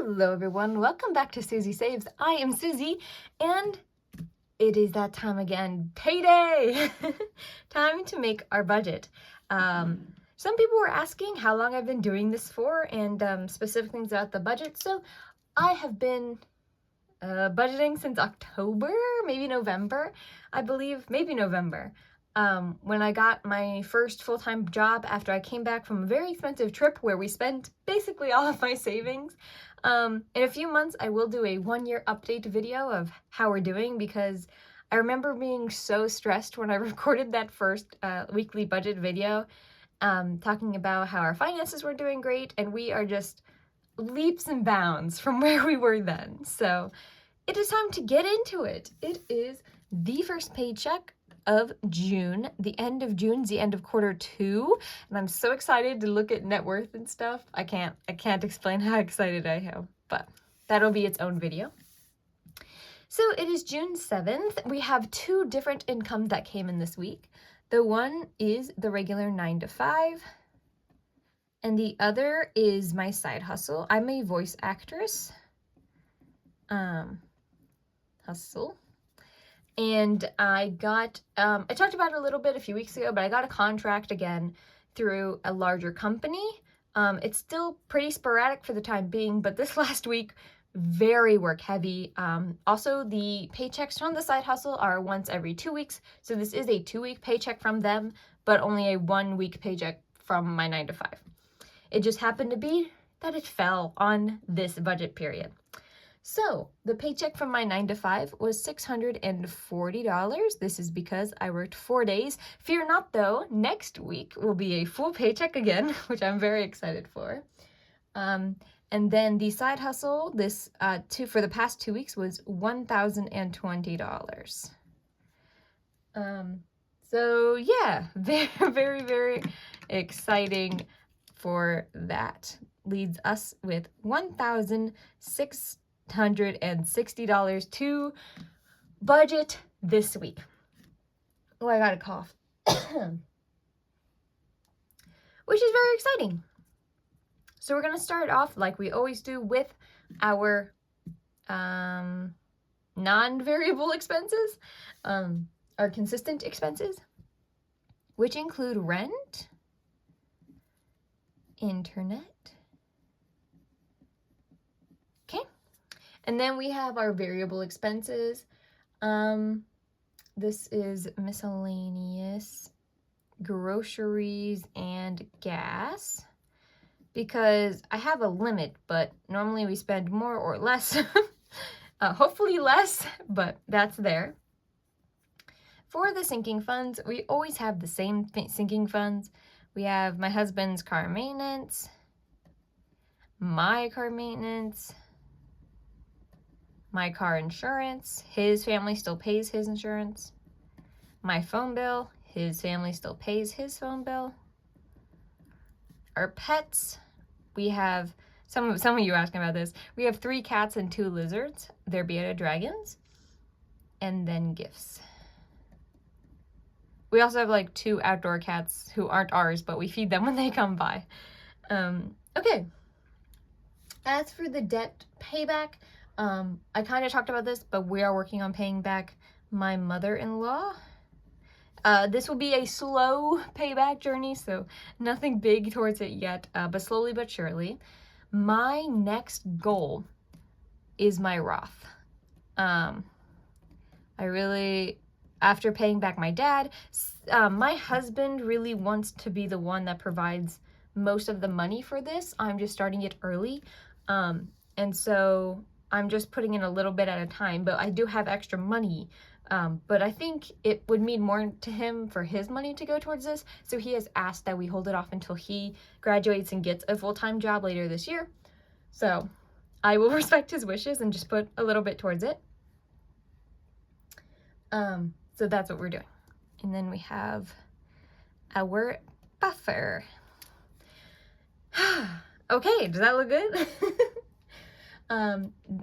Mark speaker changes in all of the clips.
Speaker 1: Hello everyone, welcome back to Susie Saves. I am Susie, and it is that time again, payday! Time to make our budget. Some people were asking how long I've been doing this for and specific things about the budget. So I have been budgeting since October, maybe November, I believe, maybe November. When I got my first full-time job after I came back from a very expensive trip where we spent basically all of my savings. In a few months, I will do a 1-year update video of how we're doing, because I remember being so stressed when I recorded that first weekly budget video, talking about how our finances were doing great, and we are just leaps and bounds from where we were then. So it is time to get into it. It is the first paycheck of June. The end of June's the end of Q2, and I'm so excited to look at net worth and stuff. I can't explain how excited I am, but that'll be its own video. So it is June 7th. We have 2 different incomes that came in this week. The one is the regular 9 to 5, and the other is my side hustle. I'm a voice actress. Hustle. And I got, I talked about it a little bit a few weeks ago, but I got a contract again through a larger company. It's still pretty sporadic for the time being, but this last week, very work heavy. Also, the paychecks from the side hustle are once every 2 weeks. So this is a 2-week paycheck from them, but only a 1-week paycheck from my 9 to 5. It just happened to be that it fell on this budget period. So the paycheck from my 9 to 5 was $640. This is because I worked 4 days. Fear not though, next week will be a full paycheck again, which I'm very excited for. And then the side hustle, this for the past 2 weeks was $1,020. So yeah, very, very exciting for that. Leaves us with $1,660 to budget this week. Oh, I got a cough. Which is very exciting. So we're going to start off like we always do with our non-variable expenses, our consistent expenses, which include rent, internet, okay, and then we have our variable expenses. This is miscellaneous, groceries, and gas, because I have a limit, but normally we spend more or less. Hopefully less, but that's there. For the sinking funds, we always have the same sinking funds. We have my husband's car maintenance, my car maintenance, my car insurance, his family still pays his insurance, my phone bill, his family still pays his phone bill. Our pets, we have, some of you asking about this, we have 3 cats and 2 lizards. They're bearded dragons. And then gifts. We also have like 2 outdoor cats who aren't ours, but we feed them when they come by. Okay. As for the debt payback, I kind of talked about this, but we are working on paying back my mother-in-law. This will be a slow payback journey, so nothing big towards it yet, but slowly but surely. My next goal is my Roth. After paying back my dad, my husband really wants to be the one that provides most of the money for this. I'm just starting it early, and so I'm just putting in a little bit at a time, but I do have extra money. But I think it would mean more to him for his money to go towards this, so he has asked that we hold it off until he graduates and gets a full-time job later this year. So I will respect his wishes and just put a little bit towards it. So that's what we're doing. And then we have our buffer. Okay, does that look good?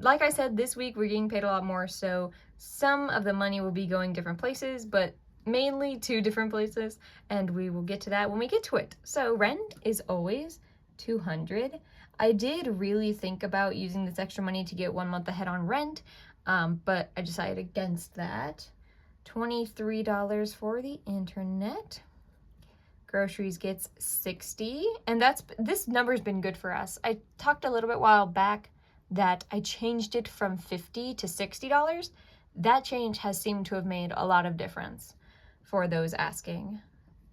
Speaker 1: Like I said, this week we're getting paid a lot more, so some of the money will be going different places, but mainly 2 different places, and we will get to that when we get to it. So rent is always $200. I did really think about using this extra money to get 1 month ahead on rent, but I decided against that. $23 for the internet. Groceries gets $60, and this number's been good for us. I talked a little bit while back that I changed it from $50 to $60. That change has seemed to have made a lot of difference for those asking.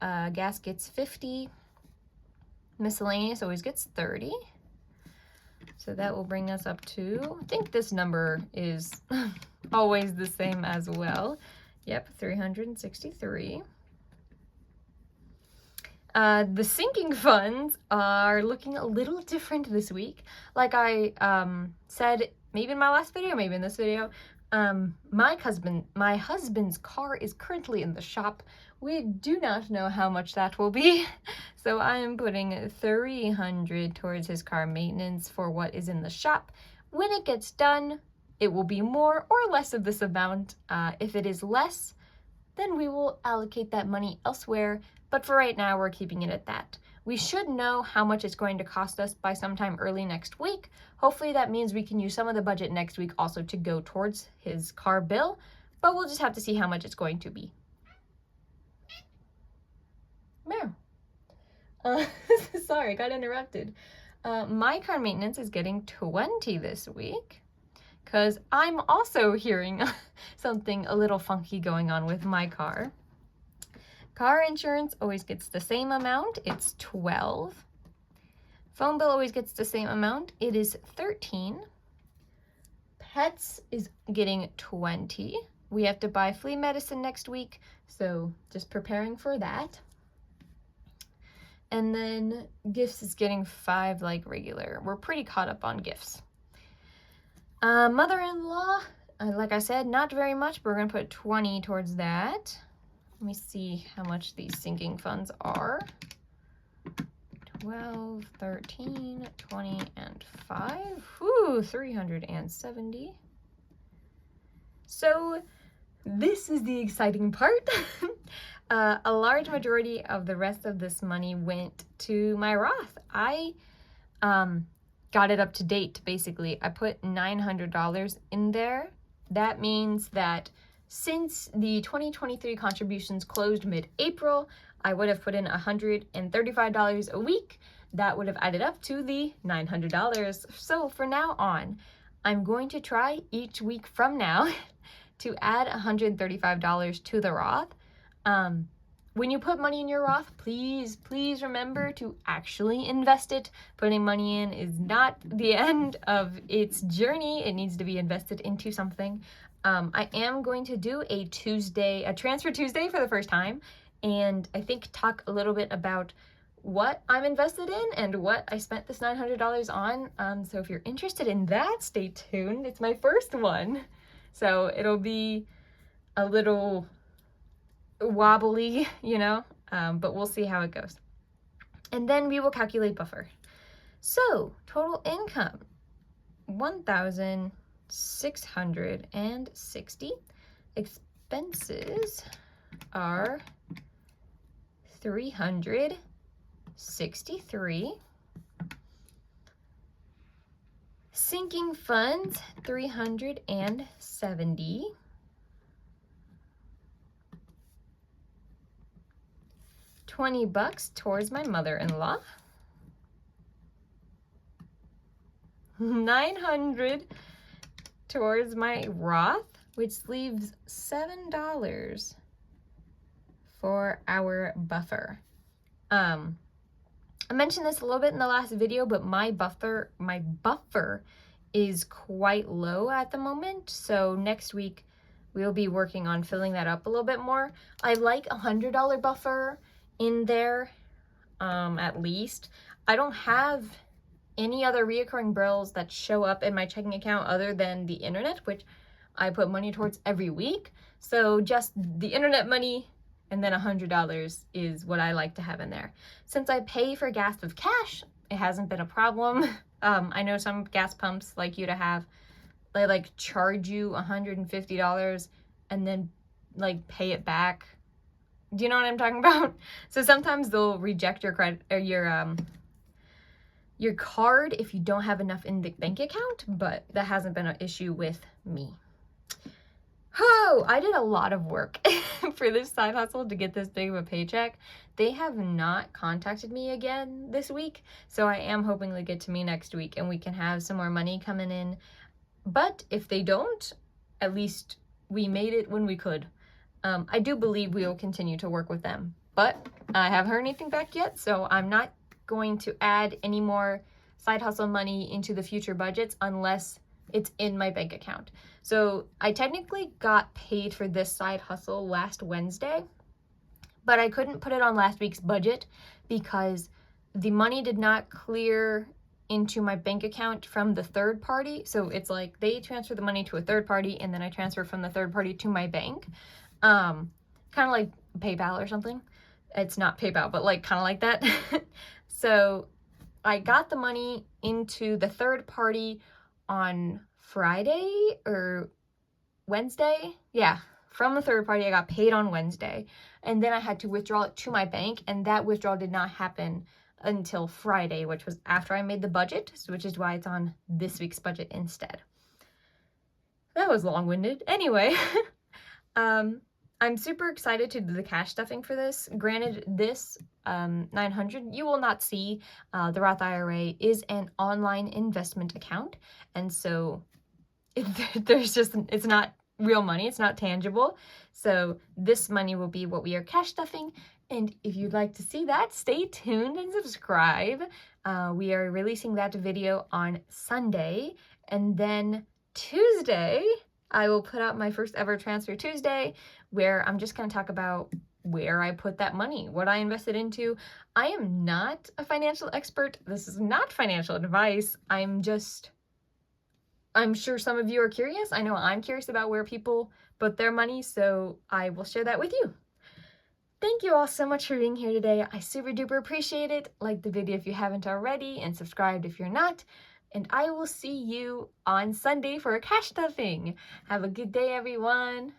Speaker 1: Gas gets $50. Miscellaneous always gets $30. So that will bring us up to, I think this number is always the same as well. Yep, $363. The sinking funds are looking a little different this week. Like I said, maybe in my last video, maybe in this video, my husband's car is currently in the shop. We do not know how much that will be, so I am putting $300 towards his car maintenance for what is in the shop. When it gets done, it will be more or less of this amount. If it is less, then we will allocate that money elsewhere. But for right now, we're keeping it at that. We should know how much it's going to cost us by sometime early next week. Hopefully that means we can use some of the budget next week also to go towards his car bill, but we'll just have to see how much it's going to be. Meow. Sorry, got interrupted. My car maintenance is getting $20 this week because I'm also hearing something a little funky going on with my car. Car insurance always gets the same amount. It's $12. Phone bill always gets the same amount. It is $13. Pets is getting $20. We have to buy flea medicine next week, so just preparing for that. And then gifts is getting $5 like regular. We're pretty caught up on gifts. Mother-in-law, like I said, not very much, but we're gonna put $20 towards that. Let me see how much these sinking funds are. 12, 13, 20, and 5. Whew, 370. So this is the exciting part. A large majority of the rest of this money went to my Roth. I got it up to date, basically. I put $900 in there. That means that since the 2023 contributions closed mid-April, I would have put in $135 a week. That would have added up to the $900. So for now on, I'm going to try each week from now to add $135 to the Roth. When you put money in your Roth, please remember to actually invest it. Putting money in is not the end of its journey. It needs to be invested into something. I am going to do a Transfer Tuesday for the first time, and I think talk a little bit about what I'm invested in and what I spent this $900 on. So if you're interested in that, stay tuned. It's my first one. So it'll be a little wobbly, you know, but we'll see how it goes. And then we will calculate buffer. So total income, $1,660. Expenses are $363. Sinking funds, $370. $20 towards my mother-in-law. $900 towards my Roth, which leaves $7 for our buffer. I mentioned this a little bit in the last video, but my buffer is quite low at the moment. So next week we'll be working on filling that up a little bit more. I like $100 buffer in there, at least. I don't have any other reoccurring bills that show up in my checking account other than the internet, which I put money towards every week. So just the internet money and then $100 is what I like to have in there. Since I pay for gas with cash, it hasn't been a problem. I know some gas pumps like you to have, they like charge you $150 and then like pay it back. Do you know what I'm talking about? So sometimes they'll reject your credit or your your card if you don't have enough in the bank account, but that hasn't been an issue with me. Oh, I did a lot of work for this side hustle to get this big of a paycheck. They have not contacted me again this week, so I am hoping they get to me next week and we can have some more money coming in. But if they don't, at least we made it when we could. I do believe we will continue to work with them, but I haven't heard anything back yet, so I'm not going to add any more side hustle money into the future budgets unless it's in my bank account. So I technically got paid for this side hustle last Wednesday, but I couldn't put it on last week's budget because the money did not clear into my bank account from the third party. So it's like they transfer the money to a third party and then I transfer from the third party to my bank. Kind of like PayPal or something. It's not PayPal, but like kind of like that. So I got the money into the third party on Friday or Wednesday. Yeah, from the third party, I got paid on Wednesday. And then I had to withdraw it to my bank, and that withdrawal did not happen until Friday, which was after I made the budget, which is why it's on this week's budget instead. That was long-winded. Anyway, I'm super excited to do the cash stuffing for this. Granted, this 900, you will not see. The Roth IRA is an online investment account, and so it's not real money, it's not tangible. So this money will be what we are cash stuffing, and if you'd like to see that, stay tuned and subscribe. We are releasing that video on Sunday, and then Tuesday, I will put out my first ever Transfer Tuesday, where I'm just going to talk about where I put that money, what I invested into. I am not a financial expert. This is not financial advice. I'm sure some of you are curious. I know I'm curious about where people put their money, so I will share that with you. Thank you all so much for being here today. I super duper appreciate it. Like the video if you haven't already, and subscribe if you're not. And I will see you on Sunday for a cash stuffing. Have a good day, everyone.